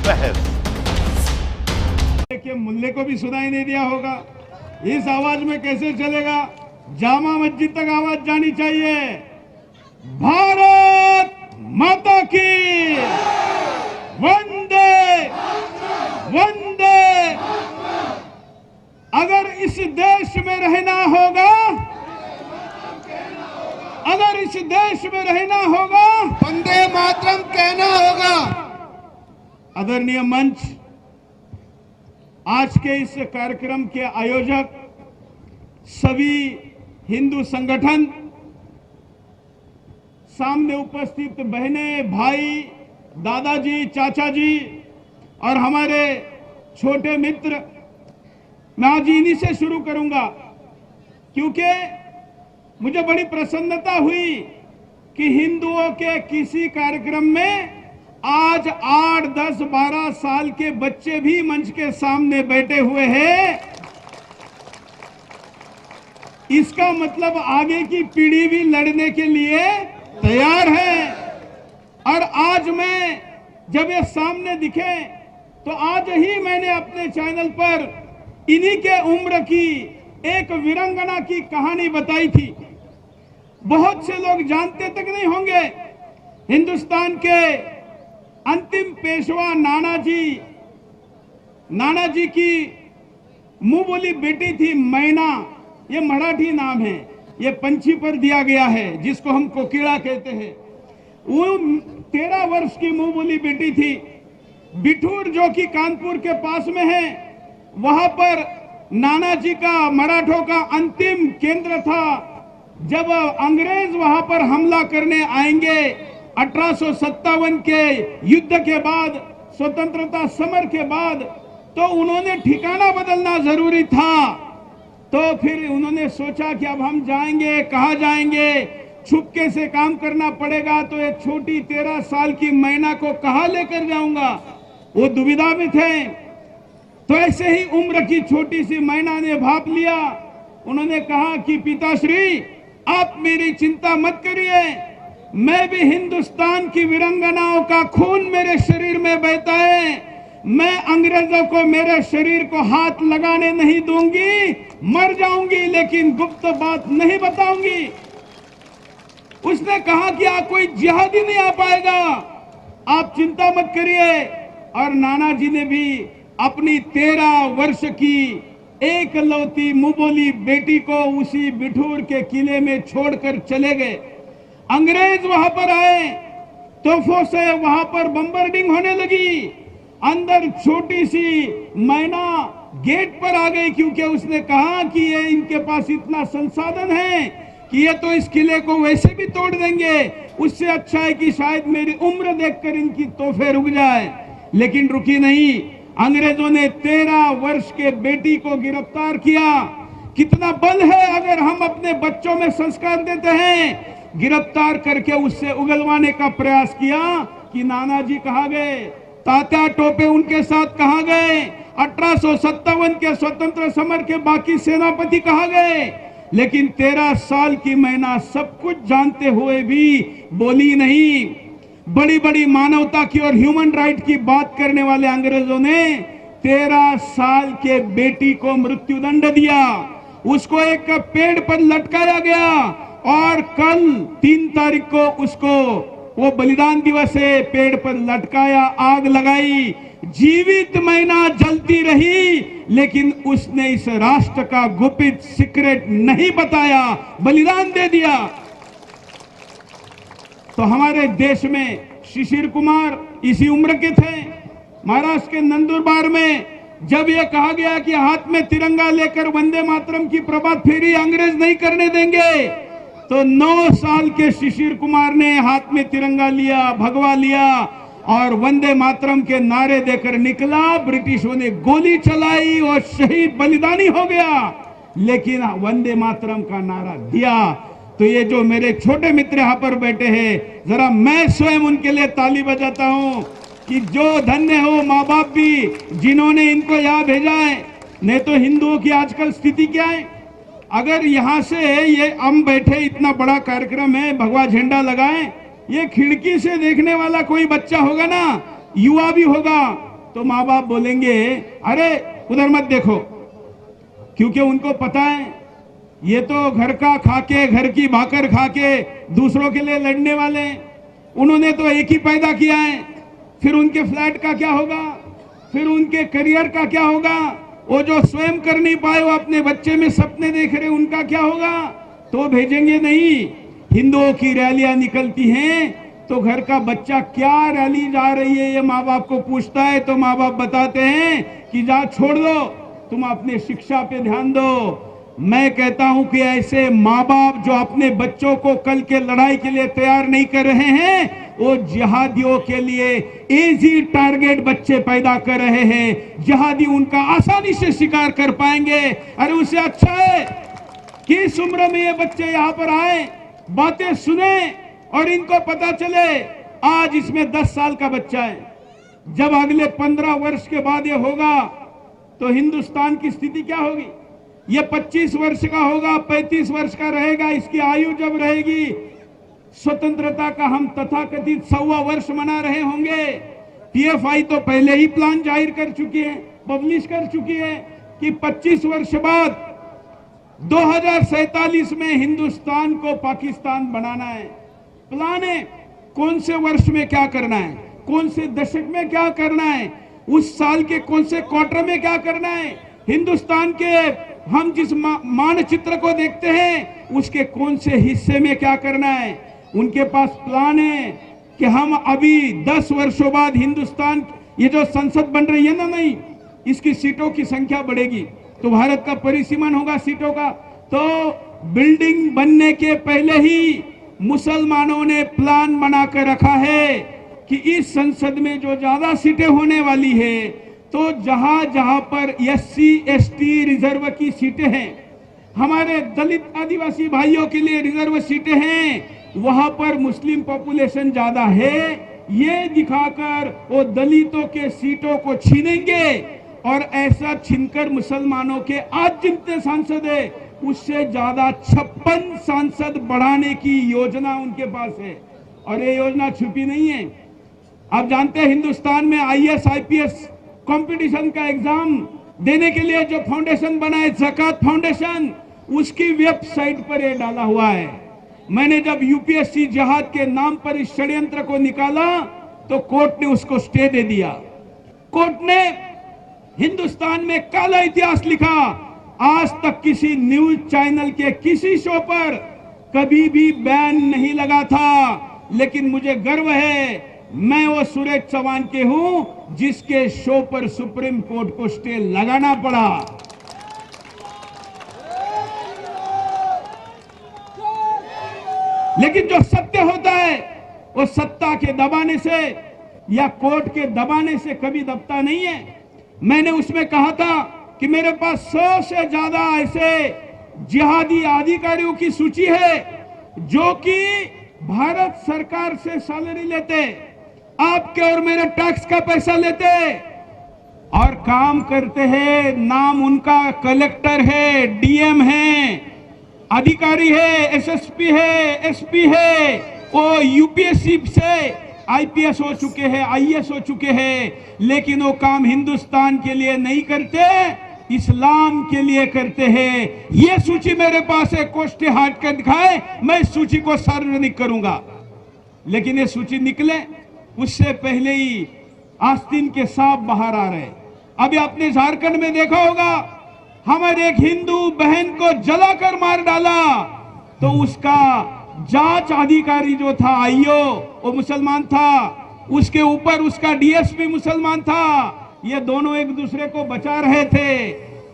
बहस। के मुल्ले को भी सुनाई नहीं दिया होगा, इस आवाज में कैसे चलेगा? जामा मस्जिद तक आवाज जानी चाहिए। भारत माता की वंदे वंदे। अगर इस देश में रहना होगा, अगर इस देश में रहना होगा, वंदे मातरम कहना होगा। आदरणीय मंच, आज के इस कार्यक्रम के आयोजक सभी हिंदू संगठन, सामने उपस्थित बहनें, भाई, दादाजी, चाचा जी और हमारे छोटे मित्र, मैं आज इन्हीं से शुरू करूंगा क्योंकि मुझे बड़ी प्रसन्नता हुई कि हिंदुओं के किसी कार्यक्रम में आज 8, 10, 12 साल के बच्चे भी मंच के सामने बैठे हुए हैं। इसका मतलब आगे की पीढ़ी भी लड़ने के लिए तैयार है। और आज मैं जब ये सामने दिखे तो आज ही मैंने अपने चैनल पर इन्हीं के उम्र की एक वीरांगना की कहानी बताई थी। बहुत से लोग जानते तक नहीं होंगे, हिंदुस्तान के अंतिम पेशवा नाना जी की मुंह बोली बेटी थी मैना। ये मराठी नाम है, ये पंछी पर दिया गया है जिसको हम कोकिला कहते हैं। वो 13 वर्ष की मुंह बोली बेटी थी। बिठूर जो कि कानपुर के पास में है, वहां पर नाना जी का मराठों का अंतिम केंद्र था। जब अंग्रेज वहां पर हमला करने आएंगे 1857 के युद्ध के बाद, स्वतंत्रता समर के बाद, तो उन्होंने ठिकाना बदलना जरूरी था। तो फिर उन्होंने सोचा कि अब हम जाएंगे, कहां जाएंगे, छुपके से काम करना पड़ेगा। तो एक छोटी 13 साल की मैना को कहां लेकर जाऊंगा, वो दुविधा में थे। तो ऐसे ही उम्र की छोटी सी मैना ने भाप लिया। उन्होंने कहा कि पिताश्री, आप मेरी चिंता मत करिए, मैं भी हिंदुस्तान की वीरांगनाओं का खून मेरे शरीर में बहता है। मैं अंग्रेजों को मेरे शरीर को हाथ लगाने नहीं दूंगी, मर जाऊंगी लेकिन गुप्त बात नहीं बताऊंगी। उसने कहा कि आप कोई जिहादी नहीं आ पाएगा, आप चिंता मत करिए। और नाना जी ने भी अपनी 13 वर्ष की एकलौती मुंहबोली बेटी को उसी बिठूर के किले में छोड़कर चले गए। अंग्रेज वहां पर आए, तोपों से वहां पर बम्बार्डिंग होने लगी। अंदर छोटी सी मैना गेट पर आ गई क्योंकि उसने कहा कि ये इनके पास इतना संसाधन है कि ये तो इस किले को वैसे भी तोड़ देंगे, उससे अच्छा है कि शायद मेरी उम्र देखकर इनकी तोहफे रुक जाए। लेकिन रुकी नहीं, अंग्रेजों ने 13 वर्ष के बेटी को गिरफ्तार किया। कितना बल है अगर हम अपने बच्चों में संस्कार देते हैं। गिरफ्तार करके उससे उगलवाने का प्रयास किया कि नाना जी कहाँ गए, तात्या टोपे उनके साथ कहाँ गए, 1857 के स्वतंत्र समर के बाकी सेनापति कहाँ गए। लेकिन 13 साल की मैना सब कुछ जानते हुए भी बोली नहीं। बड़ी बड़ी मानवता की और ह्यूमन राइट की बात करने वाले अंग्रेजों ने 13 साल के बेटी को मृत्युदंड दिया। उसको एक पेड़ पर लटकाया गया और कल 3 तारीख को उसको, वो बलिदान दिवस है, पेड़ पर लटकाया, आग लगाई। जीवित मैना जलती रही लेकिन उसने इस राष्ट्र का गुपित सीक्रेट नहीं बताया, बलिदान दे दिया। तो हमारे देश में शिशिर कुमार इसी उम्र के थे। महाराष्ट्र के नंदुरबार में जब यह कहा गया कि हाथ में तिरंगा लेकर वंदे मातरम की प्रभात फेरी अंग्रेज नहीं करने देंगे, तो 9 साल के शिशिर कुमार ने हाथ में तिरंगा लिया, भगवा लिया और वंदे मातरम के नारे देकर निकला। ब्रिटिशों ने गोली चलाई और शहीद बलिदानी हो गया, लेकिन वंदे मातरम का नारा दिया। तो ये जो मेरे छोटे मित्र यहाँ पर बैठे हैं, जरा मैं स्वयं उनके लिए ताली बजाता हूँ कि जो धन्य हो माँ बाप भी जिन्होंने इनको यहाँ भेजा है। नहीं तो हिंदुओं की आजकल स्थिति क्या है, अगर यहाँ से ये हम बैठे, इतना बड़ा कार्यक्रम है, भगवा झंडा लगाएं, ये खिड़की से देखने वाला कोई बच्चा होगा ना, युवा भी होगा, तो माँ बाप बोलेंगे अरे उधर मत देखो, क्योंकि उनको पता है ये तो घर का खाके, घर की भाकर खाके दूसरों के लिए लड़ने वाले हैं। उन्होंने तो एक ही पैदा किया है, फिर उनके फ्लैट का क्या होगा, फिर उनके करियर का क्या होगा, वो जो स्वयं कर नहीं पाए वो अपने बच्चे में सपने देख रहे उनका क्या होगा, तो भेजेंगे नहीं। हिंदुओं की रैलियां निकलती हैं तो घर का बच्चा क्या रैली जा रही है ये माँ बाप को पूछता है, तो माँ बाप बताते हैं कि जा छोड़ दो, तुम अपने शिक्षा पे ध्यान दो। मैं कहता हूं कि ऐसे माँ बाप जो अपने बच्चों को कल के लड़ाई के लिए तैयार नहीं कर रहे हैं, वो जिहादियों के लिए इजी टारगेट बच्चे पैदा कर रहे हैं। जिहादी उनका आसानी से शिकार कर पाएंगे। अरे उससे अच्छा है कि इस उम्र में ये बच्चे यहां पर आए, बातें सुने और इनको पता चले आज इसमें 10 साल का बच्चा है, जब अगले 15 वर्ष के बाद ये होगा तो हिंदुस्तान की स्थिति क्या होगी। ये 25 वर्ष का होगा, 35 वर्ष का रहेगा, इसकी आयु जब रहेगी, स्वतंत्रता का हम तथाकथित 100वां वर्ष मना रहे होंगे। पीएफआई तो पहले ही प्लान जाहिर कर चुकी है, पब्लिश कर चुकी है कि 25 वर्ष बाद 2047 में हिंदुस्तान को पाकिस्तान बनाना है। प्लान है कौन से वर्ष में क्या करना है, कौन से दशक में क्या करना है, उस साल के कौन से क्वार्टर में क्या करना है। हिंदुस्तान के हम जिस मानचित्र को देखते हैं उसके कौन से हिस्से में क्या करना है। उनके पास प्लान है कि हम अभी 10 वर्षों बाद हिंदुस्तान, ये जो संसद बन रही है ना, नहीं, इसकी सीटों की संख्या बढ़ेगी तो भारत का परिसीमन होगा सीटों का। तो बिल्डिंग बनने के पहले ही मुसलमानों ने प्लान बनाकर रखा है कि इस संसद में जो ज्यादा सीटें होने वाली है, तो जहां जहां पर एससी एसटी रिजर्व की सीटें हैं, हमारे दलित आदिवासी भाइयों के लिए रिजर्व सीटें हैं, वहां पर मुस्लिम पॉपुलेशन ज्यादा है, ये दिखाकर वो दलितों के सीटों को छीनेंगे और ऐसा छीनकर मुसलमानों के आज जितने सांसद है उससे ज्यादा 56 सांसद बढ़ाने की योजना उनके पास है। और ये योजना छुपी नहीं है। आप जानते हैं हिंदुस्तान में आईएएस आईपीएस कंपटीशन का एग्जाम देने के लिए जो फाउंडेशन बना है, ज़कात फाउंडेशन, उसकी वेबसाइट पर यह डाला हुआ है। मैंने जब यूपीएससी जिहाद के नाम पर इस षड्यंत्र को निकाला तो कोर्ट ने उसको स्टे दे दिया। कोर्ट ने हिंदुस्तान में काला इतिहास लिखा। आज तक किसी न्यूज चैनल के किसी शो पर कभी भी बैन नहीं लगा था, लेकिन मुझे गर्व है मैं वो सुरेश चौहान के हूं जिसके शो पर सुप्रीम कोर्ट को स्टे लगाना पड़ा। लेकिन जो सत्य होता है वो सत्ता के दबाने से या कोर्ट के दबाने से कभी दबता नहीं है। मैंने उसमें कहा था कि मेरे पास 100 से ज्यादा ऐसे जिहादी अधिकारियों की सूची है जो कि भारत सरकार से सैलरी लेते, आपके और मेरे टैक्स का पैसा लेते और काम करते हैं। नाम उनका कलेक्टर है, डीएम है, अधिकारी है, एसएसपी है, एसपी है, वो यूपीएससी से आईपीएस हो चुके हैं, आईएएस हो चुके हैं, लेकिन वो काम हिंदुस्तान के लिए नहीं करते, इस्लाम के लिए करते हैं। ये सूची मेरे पास है, कोष्ठी हाट कर दिखाए, मैं इस सूची को सार्वजनिक करूंगा। लेकिन ये सूची निकले उससे पहले ही आस्तीन के सांप बाहर आ रहे। अभी आपने झारखंड में देखा होगा, हमारे एक हिंदू बहन को जलाकर मार डाला तो उसका जांच अधिकारी जो था आईओ वो मुसलमान था, उसके ऊपर उसका डीएसपी मुसलमान था। ये दोनों एक दूसरे को बचा रहे थे।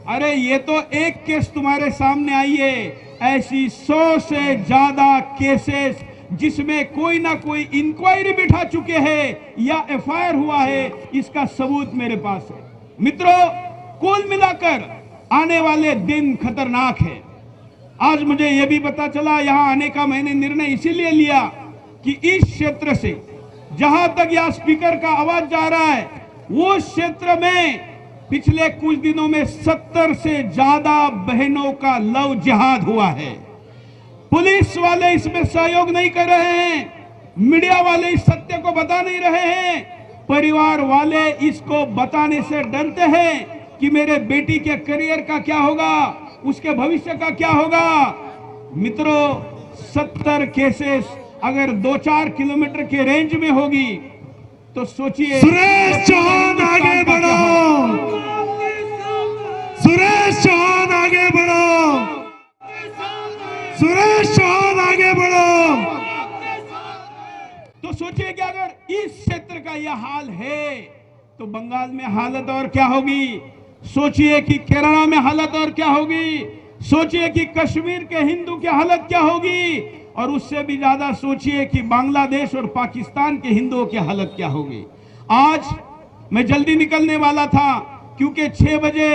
अरे ये तो एक केस तुम्हारे सामने आई है, ऐसी 100 से ज्यादा केसेस जिसमें कोई ना कोई इंक्वायरी बिठा चुके हैं या एफआईआर हुआ है, इसका सबूत मेरे पास है। मित्रों, कुल मिलाकर आने वाले दिन खतरनाक है। आज मुझे यह भी पता चला, यहां आने का मैंने निर्णय इसीलिए लिया कि इस क्षेत्र से जहां तक यह स्पीकर का आवाज जा रहा है, वो क्षेत्र में पिछले कुछ दिनों में 70 से ज्यादा बहनों का लव जिहाद हुआ है। पुलिस वाले इसमें सहयोग नहीं कर रहे हैं, मीडिया वाले इस सत्य को बता नहीं रहे हैं, परिवार वाले इसको बताने से डरते हैं कि मेरे बेटी के करियर का क्या होगा, उसके भविष्य का क्या होगा। मित्रों, 70 केसेस अगर 2-4 किलोमीटर के रेंज में होगी तो सोचिए सुरेश चौहान आगे बढ़ो, सुरेश चौहान आगे बढ़ो, सुरेश चौहान आगे बढ़ो। तो सोचिए कि अगर इस क्षेत्र का यह हाल है तो बंगाल में हालत और क्या होगी। सोचिए कि केरला में हालत और क्या होगी। सोचिए कि कश्मीर के हिंदू की हालत क्या होगी। और उससे भी ज्यादा सोचिए कि बांग्लादेश और पाकिस्तान के हिंदुओं की हालत क्या होगी। आज मैं जल्दी निकलने वाला था क्योंकि 6 बजे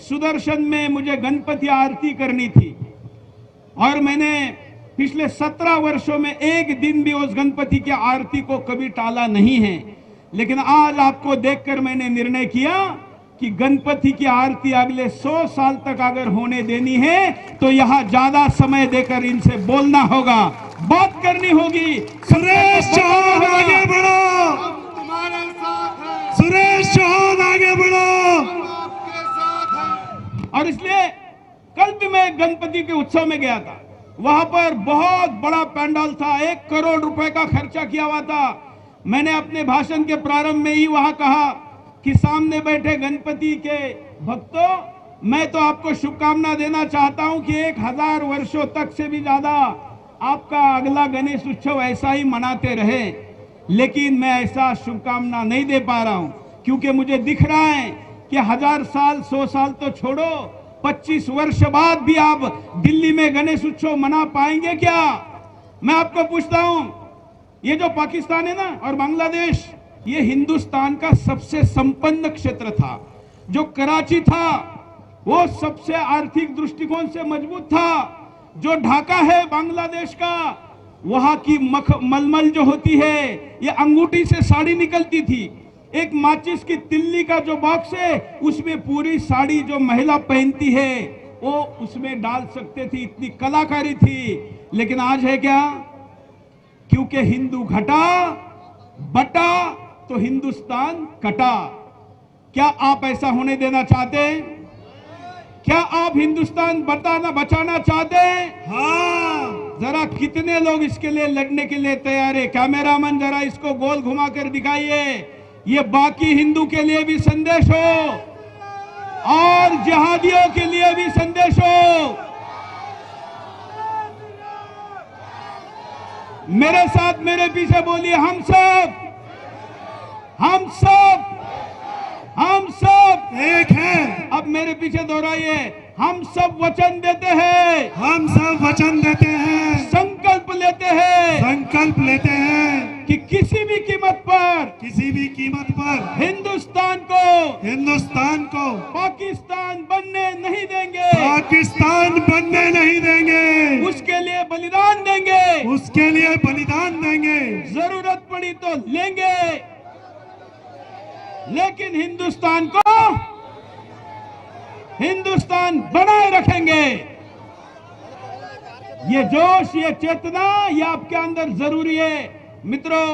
सुदर्शन में मुझे गणपति आरती करनी थी और मैंने पिछले 17 वर्षों में एक दिन भी उस गणपति की आरती को कभी टाला नहीं है। लेकिन आज आपको देखकर मैंने निर्णय किया कि गणपति की आरती अगले 100 साल तक अगर होने देनी है तो यहां ज्यादा समय देकर इनसे बोलना होगा, बात करनी होगी। सुरेश चौहान आगे बढ़ो, तुम्हारे साथ है, सुरेश चौहान आगे बढ़ो। आपके साथ है। और इसलिए कल भी मैं गणपति के उत्सव में गया था, वहां पर बहुत बड़ा पंडाल था, 1 करोड़ रुपए का खर्चा किया हुआ था। मैंने अपने भाषण के प्रारंभ में ही वहां कहा कि सामने बैठे गणपति के भक्तों, मैं तो आपको शुभकामना देना चाहता हूं कि 1000 वर्षों तक से भी ज्यादा आपका अगला गणेश उत्सव ऐसा ही मनाते रहे। लेकिन मैं ऐसा शुभकामना नहीं दे पा रहा हूं क्योंकि मुझे दिख रहा है कि 1000 साल 100 साल तो छोड़ो, 25 वर्ष बाद भी आप दिल्ली में गणेश उत्सव मना पाएंगे क्या। मैं आपको पूछता हूं, ये जो पाकिस्तान है ना और बांग्लादेश, ये हिंदुस्तान का सबसे संपन्न क्षेत्र था। जो कराची था वो सबसे आर्थिक दृष्टिकोण से मजबूत था। जो ढाका है बांग्लादेश का, वहां की मलमल जो होती है ये अंगूठी से साड़ी निकलती थी। एक माचिस की तिल्ली का जो बॉक्स है उसमें पूरी साड़ी जो महिला पहनती है वो उसमें डाल सकते थे, इतनी कलाकारी थी। लेकिन आज है क्या, क्योंकि हिंदू घटा बटा तो हिंदुस्तान कटा। क्या आप ऐसा होने देना चाहते हैं? क्या आप हिंदुस्तान बचाना चाहते हैं? हाँ, जरा कितने लोग इसके लिए लड़ने के लिए तैयार है? कैमरामैन जरा इसको गोल घुमाकर दिखाइए। ये बाकी हिंदू के लिए भी संदेश हो और जिहादियों के लिए भी संदेश हो। मेरे साथ मेरे पीछे बोलिए, हम सब एक है। अब मेरे पीछे दोहराइए, हम सब वचन देते हैं, हम सब वचन देते हैं, संकल्प लेते हैं, संकल्प लेते हैं कि किसी भी कीमत पर, किसी भी कीमत पर हिंदुस्तान को पाकिस्तान बनने नहीं देंगे, पाकिस्तान बनने नहीं देंगे, उसके लिए बलिदान देंगे, उसके लिए बलिदान देंगे, जरूरत पड़ी तो लेंगे, लेकिन हिंदुस्तान बनाए रखेंगे। ये जोश, ये चेतना, ये आपके अंदर जरूरी है। मित्रों,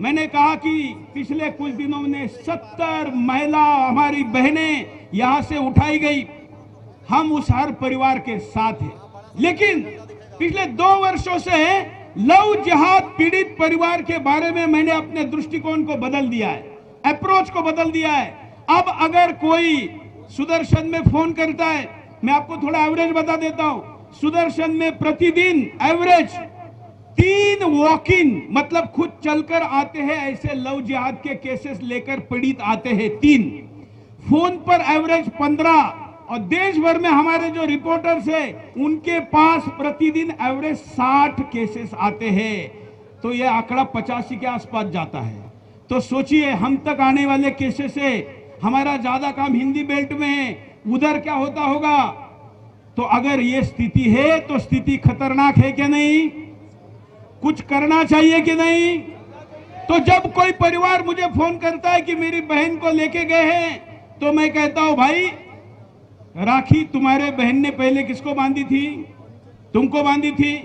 मैंने कहा कि पिछले कुछ दिनों में 70 महिला हमारी बहनें यहां से उठाई गई। हम उस हर परिवार के साथ हैं, लेकिन पिछले 2 वर्षों से लव जिहाद पीड़ित परिवार के बारे में मैंने अपने दृष्टिकोण को बदल दिया है, अप्रोच को बदल दिया है। अब अगर कोई सुदर्शन में फोन करता है, मैं आपको थोड़ा एवरेज बता देता हूं, सुदर्शन में प्रतिदिन एवरेज 3 वॉक इन, मतलब खुद चलकर आते हैं ऐसे लव जिहाद के केसेस लेकर पीड़ित आते हैं 3, फोन पर एवरेज 15, और देश भर में हमारे जो रिपोर्टर्स हैं उनके पास प्रतिदिन एवरेज 60 केसेस आते हैं। तो यह आंकड़ा 85 के आसपास जाता है। तो सोचिए, हम तक आने वाले केसेस से हमारा ज्यादा काम हिंदी बेल्ट में है, उधर क्या होता होगा। तो अगर ये स्थिति है तो स्थिति खतरनाक है कि नहीं, कुछ करना चाहिए कि नहीं। तो जब कोई परिवार मुझे फोन करता है कि मेरी बहन को लेके गए हैं, तो मैं कहता हूं, भाई राखी तुम्हारे बहन ने पहले किसको बांधी थी? तुमको बांधी थी।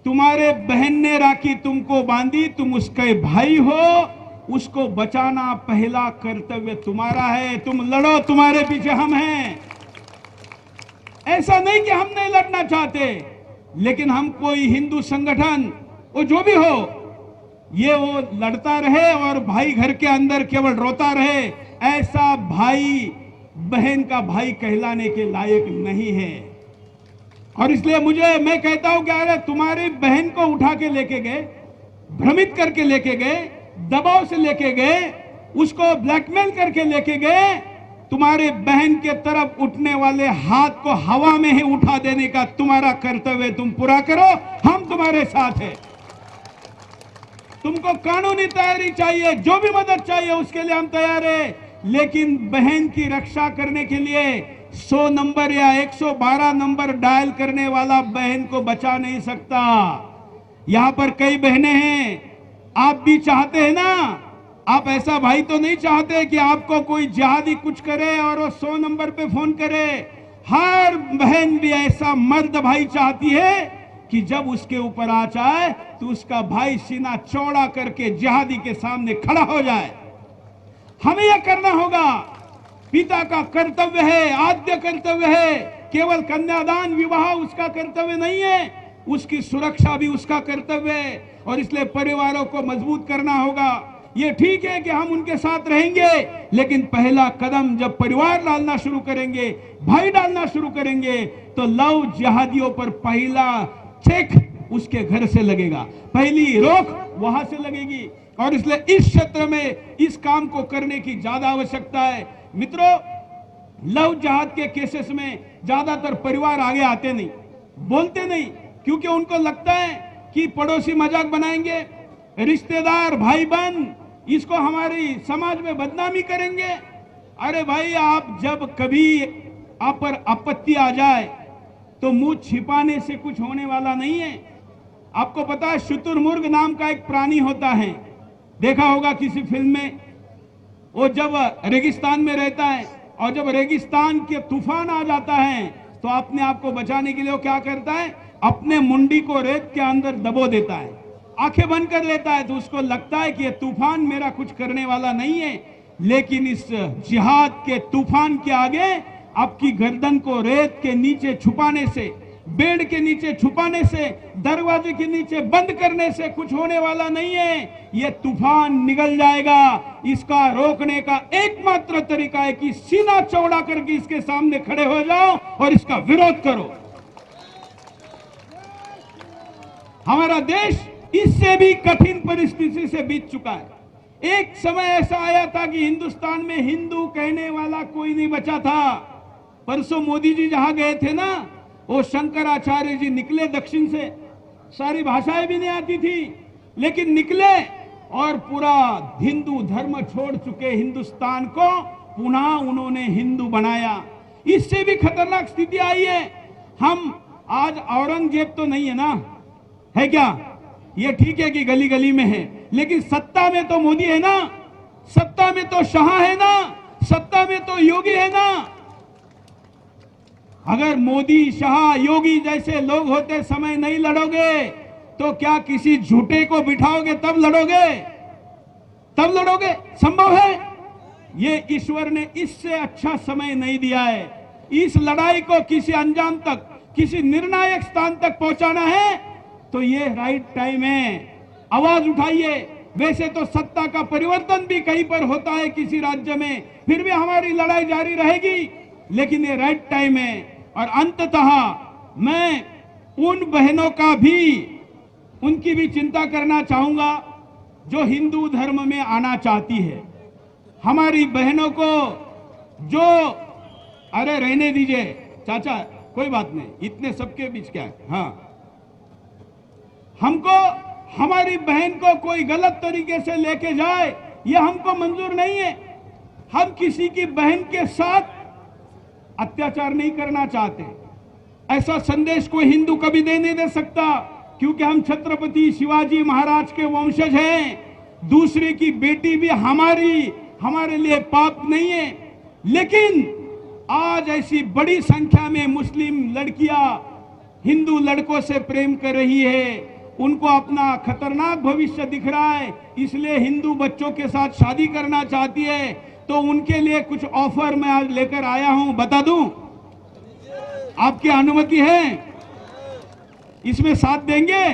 तुम्हारे बहन ने राखी तुमको बांधी, तुम उसके भाई हो, उसको बचाना पहला कर्तव्य तुम्हारा है। तुम लड़ो, तुम्हारे पीछे हम हैं। ऐसा नहीं कि हम नहीं लड़ना चाहते, लेकिन हम कोई हिंदू संगठन वो जो भी हो, ये वो लड़ता रहे और भाई घर के अंदर केवल रोता रहे, ऐसा भाई बहन का भाई कहलाने के लायक नहीं है। और इसलिए मैं कहता हूं कि अरे तुम्हारी बहन को उठा के लेके गए, भ्रमित करके लेके गए, दबाव से लेके गए, उसको ब्लैकमेल करके लेके गए, तुम्हारे बहन के तरफ उठने वाले हाथ को हवा में ही उठा देने का तुम्हारा कर्तव्य तुम पूरा करो। हम तुम्हारे साथ हैं। तुमको कानूनी तैयारी चाहिए, जो भी मदद चाहिए उसके लिए हम तैयार हैं, लेकिन बहन की रक्षा करने के लिए 100 नंबर या 112 नंबर डायल करने वाला बहन को बचा नहीं सकता। यहां पर कई बहनें हैं, आप भी चाहते हैं ना, आप ऐसा भाई तो नहीं चाहते कि आपको कोई जिहादी कुछ करे और वो 100 नंबर पे फोन करे। हर बहन भी ऐसा मर्द भाई चाहती है कि जब उसके ऊपर आ जाए तो उसका भाई सीना चौड़ा करके जिहादी के सामने खड़ा हो जाए। हमें यह करना होगा, पिता का कर्तव्य है, आद्य कर्तव्य है। केवल कन्यादान विवाह उसका कर्तव्य नहीं है, उसकी सुरक्षा भी उसका कर्तव्य है। और इसलिए परिवारों को मजबूत करना होगा। ये ठीक है कि हम उनके साथ रहेंगे, लेकिन पहला कदम जब परिवार डालना शुरू करेंगे, भाई डालना शुरू करेंगे, तो लव जिहादियों पर पहला चेक उसके घर से लगेगा, पहली रोक वहां से लगेगी। और इसलिए इस क्षेत्र में इस काम को करने की ज्यादा आवश्यकता है। मित्रों, लव जिहाद के केसेस में ज्यादातर परिवार आगे आते नहीं, बोलते नहीं, क्योंकि उनको लगता है कि पड़ोसी मजाक बनाएंगे, रिश्तेदार भाई बहन इसको हमारी समाज में बदनामी करेंगे। अरे भाई, आप जब कभी आप पर आपत्ति आ जाए तो मुंह छिपाने से कुछ होने वाला नहीं है। आपको पता है, शुतुरमुर्ग नाम का एक प्राणी होता है, देखा होगा किसी फिल्म में। वो जब रेगिस्तान में रहता है और जब रेगिस्तान के तूफान आ जाता है तो अपने आप को बचाने के लिए वो क्या करता है, अपने मुंडी को रेत के अंदर दबो देता है, आंखें बंद कर लेता है। तो उसको लगता है कि ये तूफान मेरा कुछ करने वाला नहीं है। लेकिन इस जिहाद के तूफान के आगे आपकी गर्दन को रेत के नीचे छुपाने से, बेड के नीचे छुपाने से, दरवाजे के नीचे बंद करने से कुछ होने वाला नहीं है। ये तूफान निकल जाएगा। इसका रोकने का एकमात्र तरीका है कि सीना चौड़ा करके इसके सामने खड़े हो जाओ और इसका विरोध करो। हमारा देश इससे भी कठिन परिस्थिति से बीत चुका है। एक समय ऐसा आया था कि हिंदुस्तान में हिंदू कहने वाला कोई नहीं बचा था। परसों मोदी जी जहां गए थे ना, वो शंकराचार्य जी निकले दक्षिण से, सारी भाषाएं भी नहीं आती थी, लेकिन निकले और पूरा हिंदू धर्म छोड़ चुके हिंदुस्तान को पुनः उन्होंने हिंदू बनाया। इससे भी खतरनाक स्थिति आई है। हम आज औरंगजेब तो नहीं है ना, है क्या? ये ठीक है कि गली गली में है, लेकिन सत्ता में तो मोदी है ना, सत्ता में तो शाह है ना, सत्ता में तो योगी है ना। अगर मोदी, शाह, योगी जैसे लोग होते समय नहीं लड़ोगे तो क्या किसी झूठे को बिठाओगे तब लड़ोगे? तब लड़ोगे? संभव है? ये ईश्वर ने इससे अच्छा समय नहीं दिया है। इस लड़ाई को किसी अंजाम तक, किसी निर्णायक स्थान तक पहुंचाना है तो ये राइट टाइम है। आवाज उठाइए। वैसे तो सत्ता का परिवर्तन भी कहीं पर होता है किसी राज्य में, फिर भी हमारी लड़ाई जारी रहेगी, लेकिन ये राइट टाइम है। और अंततः मैं उन बहनों का भी, उनकी भी चिंता करना चाहूंगा जो हिंदू धर्म में आना चाहती है। हमारी बहनों को जो, अरे रहने दीजिए चाचा, कोई बात नहीं, इतने सबके बीच क्या है। हाँ, हमको हमारी बहन को कोई गलत तरीके से लेके जाए, ये हमको मंजूर नहीं है। हम किसी की बहन के साथ अत्याचार नहीं करना चाहते। ऐसा संदेश कोई हिंदू कभी दे नहीं दे सकता, क्योंकि हम छत्रपति शिवाजी महाराज के वंशज हैं। दूसरे की बेटी भी हमारे लिए पाप नहीं है। लेकिन आज ऐसी बड़ी संख्या में मुस्लिम लड़कियां हिंदू लड़कों से प्रेम कर रही है। उनको अपना खतरनाक भविष्य दिख रहा है, इसलिए हिंदू बच्चों के साथ शादी करना चाहती है, तो उनके लिए कुछ ऑफर मैं आज लेकर आया हूं, बता दूं? आपकी अनुमति है? इसमें साथ देंगे?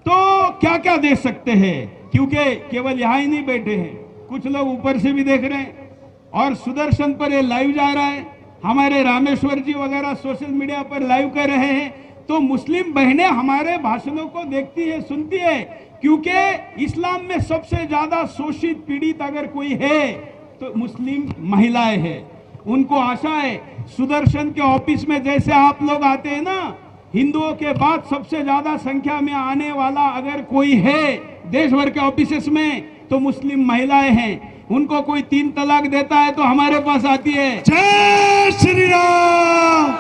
तो क्या क्या दे सकते हैं, क्योंकि केवल यहां ही नहीं बैठे हैं, कुछ लोग ऊपर से भी देख रहे हैं और सुदर्शन पर ये लाइव जा रहा है, हमारे रामेश्वर जी वगैरह सोशल मीडिया पर लाइव कर रहे हैं। तो मुस्लिम बहनें हमारे भाषणों को देखती है, सुनती है, क्योंकि इस्लाम में सबसे ज्यादा शोषित पीड़ित अगर कोई है तो मुस्लिम महिलाएं हैं। उनको आशा है सुदर्शन के ऑफिस में जैसे आप लोग आते हैं ना, हिंदुओं के बाद सबसे ज्यादा संख्या में आने वाला अगर कोई है देश भर के ऑफिसेस में तो मुस्लिम महिलाएं हैं। उनको कोई 3 तलाक देता है तो हमारे पास आती है, जय श्री राम,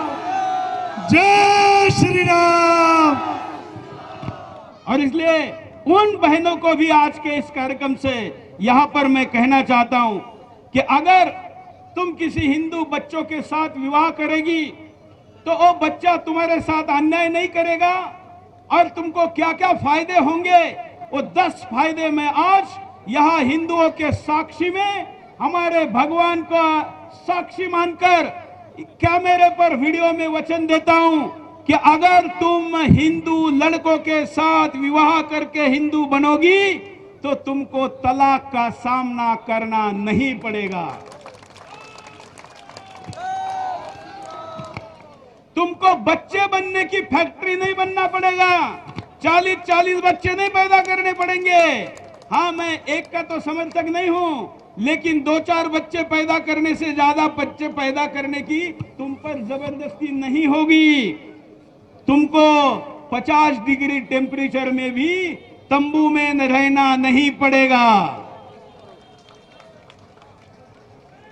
जय श्री राम। और इसलिए उन बहनों को भी आज के इस कार्यक्रम से यहां पर मैं कहना चाहता हूं कि अगर तुम किसी हिंदू बच्चों के साथ विवाह करेगी तो वो बच्चा तुम्हारे साथ अन्याय नहीं करेगा, और तुमको क्या क्या फायदे होंगे वो 10 फायदे मैं आज यहां हिंदुओं के साक्षी में, हमारे भगवान का साक्षी मानकर कैमरे पर वीडियो में वचन देता हूं कि अगर तुम हिंदू लड़कों के साथ विवाह करके हिंदू बनोगी तो तुमको तलाक का सामना करना नहीं पड़ेगा। तुमको बच्चे बनने की फैक्ट्री नहीं बनना पड़ेगा, 40-40 बच्चे नहीं पैदा करने पड़ेंगे। हाँ, मैं एक का तो समर्थक नहीं हूं, लेकिन 2-4 बच्चे पैदा करने से ज्यादा बच्चे पैदा करने की तुम पर जबरदस्ती नहीं होगी। तुमको 50 डिग्री टेम्परेचर में भी तंबू में रहना नहीं पड़ेगा।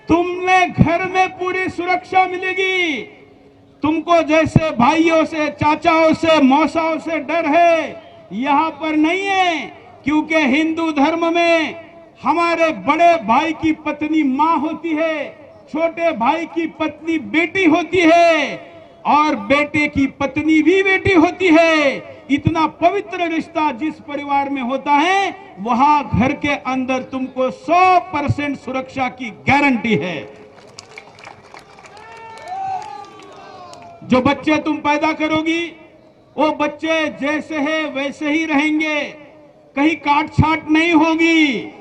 तुम्हें घर में पूरी सुरक्षा मिलेगी। तुमको जैसे भाइयों से, चाचाओं से, मौसाओं से डर है, यहां पर नहीं है, क्योंकि हिंदू धर्म में हमारे बड़े भाई की पत्नी मां होती है, छोटे भाई की पत्नी बेटी होती है, और बेटे की पत्नी भी बेटी होती है। इतना पवित्र रिश्ता जिस परिवार में होता है, वहां घर के अंदर तुमको 100% सुरक्षा की गारंटी है। जो बच्चे तुम पैदा करोगी वो बच्चे जैसे है वैसे ही रहेंगे, कहीं काट छाट नहीं होगी।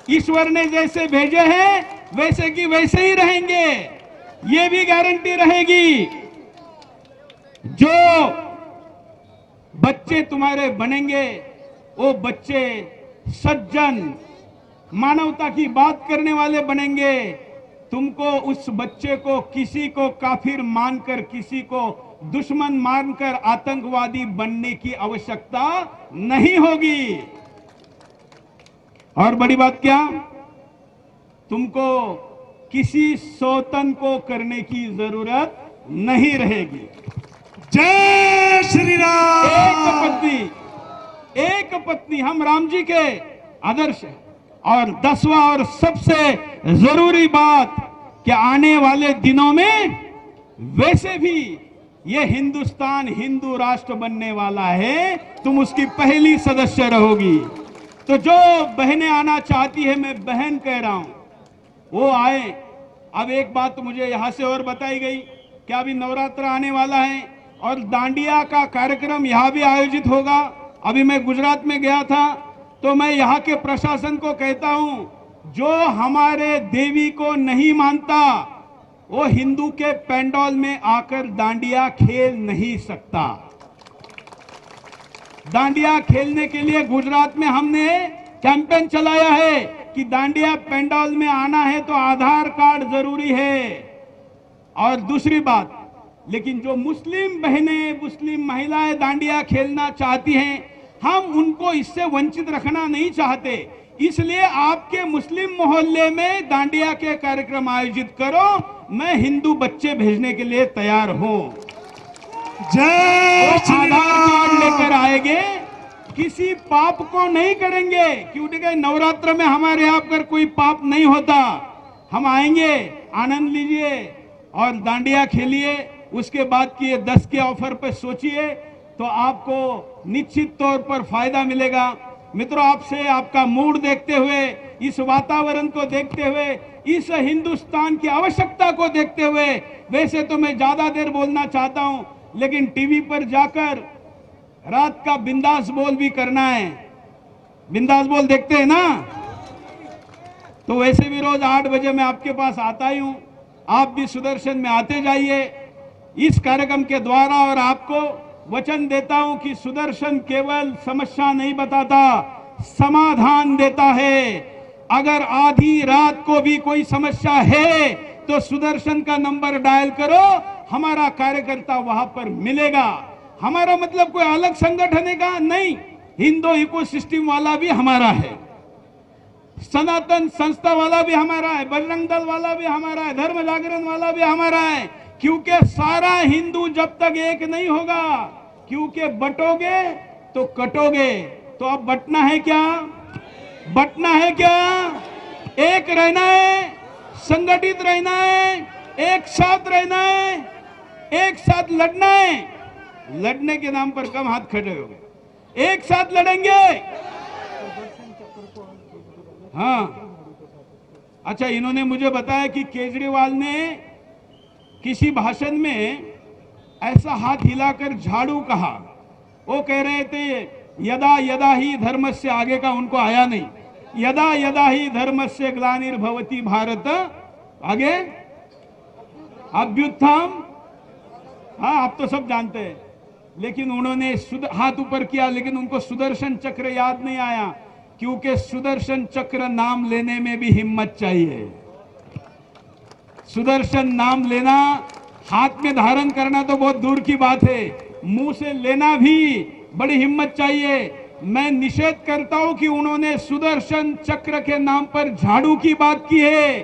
ईश्वर ने जैसे भेजे हैं वैसे की वैसे ही रहेंगे, ये भी गारंटी रहेगी। जो बच्चे तुम्हारे बनेंगे वो बच्चे सज्जन, मानवता की बात करने वाले बनेंगे। तुमको उस बच्चे को किसी को काफिर मानकर, किसी को दुश्मन मानकर आतंकवादी बनने की आवश्यकता नहीं होगी। और बड़ी बात क्या, तुमको किसी सौतन को करने की जरूरत नहीं रहेगी। जय श्री राम। एक पत्नी हम राम जी के आदर्श है। और 10वां और सबसे जरूरी बात कि आने वाले दिनों में वैसे भी ये हिंदुस्तान हिंदू राष्ट्र बनने वाला है, तुम उसकी पहली सदस्य रहोगी। तो जो बहनें आना चाहती है, मैं बहन कह रहा हूं, वो आए। अब एक बात मुझे यहां से और बताई गई कि अभी नवरात्र आने वाला है और दांडिया का कार्यक्रम यहां भी आयोजित होगा। अभी मैं गुजरात में गया था, तो मैं यहाँ के प्रशासन को कहता हूं, जो हमारे देवी को नहीं मानता वो हिंदू के पंडाल में आकर दांडिया खेल नहीं सकता। दांडिया खेलने के लिए गुजरात में हमने कैंपेन चलाया है कि दांडिया पंडाल में आना है तो आधार कार्ड जरूरी है। और दूसरी बात, लेकिन जो मुस्लिम बहनें, मुस्लिम महिलाएं दांडिया खेलना चाहती हैं, हम उनको इससे वंचित रखना नहीं चाहते। इसलिए आपके मुस्लिम मोहल्ले में दांडिया के कार्यक्रम आयोजित करो, मैं हिंदू बच्चे भेजने के लिए तैयार हूं। जय श्री आधार कार्ड राम। लेकर आएंगे, किसी पाप को नहीं करेंगे, क्योंकि नवरात्र में हमारे यहाँ पर कोई पाप नहीं होता। हम आएंगे, आनंद लीजिए और दांडिया खेलिए। उसके बाद की 10 के ऑफर पे सोचिए तो आपको निश्चित तौर पर फायदा मिलेगा। मित्रों, आपसे आपका मूड देखते हुए, इस वातावरण को देखते हुए, इस हिंदुस्तान की आवश्यकता को देखते हुए, वैसे तो मैं ज्यादा देर बोलना चाहता हूं, लेकिन टीवी पर जाकर रात का बिंदास बोल भी करना है। बिंदास बोल देखते हैं ना, तो वैसे भी रोज 8 बजे मैं आपके पास आता ही हूं। आप भी सुदर्शन में आते जाइए इस कार्यक्रम के द्वारा, और आपको वचन देता हूं कि सुदर्शन केवल समस्या नहीं बताता, समाधान देता है। अगर आधी रात को भी कोई समस्या है तो सुदर्शन का नंबर डायल करो, हमारा कार्यकर्ता वहां पर मिलेगा। हमारा मतलब कोई अलग संगठन है का नहीं, हिंदू इकोसिस्टम वाला भी हमारा है, सनातन संस्था वाला भी हमारा है, बजरंग दल वाला भी हमारा है, धर्म जागरण वाला भी हमारा है। क्योंकि सारा हिंदू जब तक एक नहीं होगा, क्योंकि बटोगे तो कटोगे। तो अब बटना है क्या? बटना है क्या? एक रहना है, संगठित रहना है, एक साथ रहना है, एक साथ लड़ना है। लड़ने के नाम पर कम हाथ खड़े हो गए, एक साथ लड़ेंगे। हाँ, अच्छा, इन्होंने मुझे बताया कि केजरीवाल ने किसी भाषण में ऐसा हाथ हिलाकर झाड़ू कहा। वो कह रहे थे यदा यदा ही धर्मस्य, आगे का उनको आया नहीं, यदा यदा ही धर्मस्य ग्लानिर्भवति भारत, आगे अभ्युत्थान। हाँ, आप तो सब जानते हैं, लेकिन उन्होंने हाथ ऊपर किया, लेकिन उनको सुदर्शन चक्र याद नहीं आया, क्योंकि सुदर्शन चक्र नाम लेने में भी हिम्मत चाहिए। सुदर्शन नाम लेना, हाथ में धारण करना तो बहुत दूर की बात है, मुंह से लेना भी बड़ी हिम्मत चाहिए। मैं निषेध करता हूं कि उन्होंने सुदर्शन चक्र के नाम पर झाड़ू की बात की है।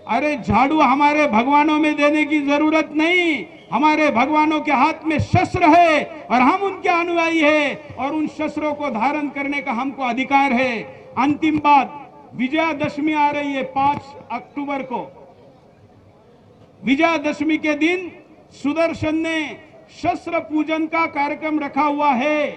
अरे, झाड़ू हमारे भगवानों में देने की जरूरत नहीं, हमारे भगवानों के हाथ में शस्त्र है और हम उनके अनुयायी हैं, और उन शस्त्रों को धारण करने का हमको अधिकार है। अंतिम बात, विजयादशमी आ रही है 5 अक्टूबर को। विजयादशमी के दिन सुदर्शन ने शस्त्र पूजन का कार्यक्रम रखा हुआ है।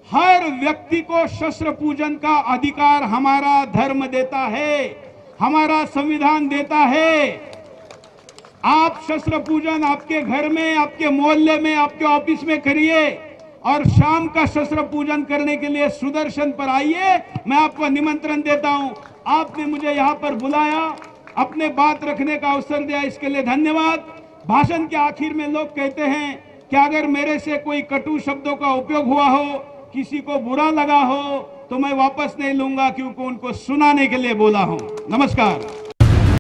हर व्यक्ति को शस्त्र पूजन का अधिकार हमारा धर्म देता है, हमारा संविधान देता है। आप शस्त्र पूजन आपके घर में, आपके मोहल्ले में, आपके ऑफिस में करिए, और शाम का शस्त्र पूजन करने के लिए सुदर्शन पर आइए। मैं आपको निमंत्रण देता हूं। आपने मुझे यहां पर बुलाया, अपने बात रखने का अवसर दिया, इसके लिए धन्यवाद। भाषण के आखिर में लोग कहते हैं कि अगर मेरे से कोई कटु शब्दों का उपयोग हुआ हो, किसी को बुरा लगा हो, तो मैं वापस नहीं लूंगा, क्योंकि उनको सुनाने के लिए बोला हूं। नमस्कार।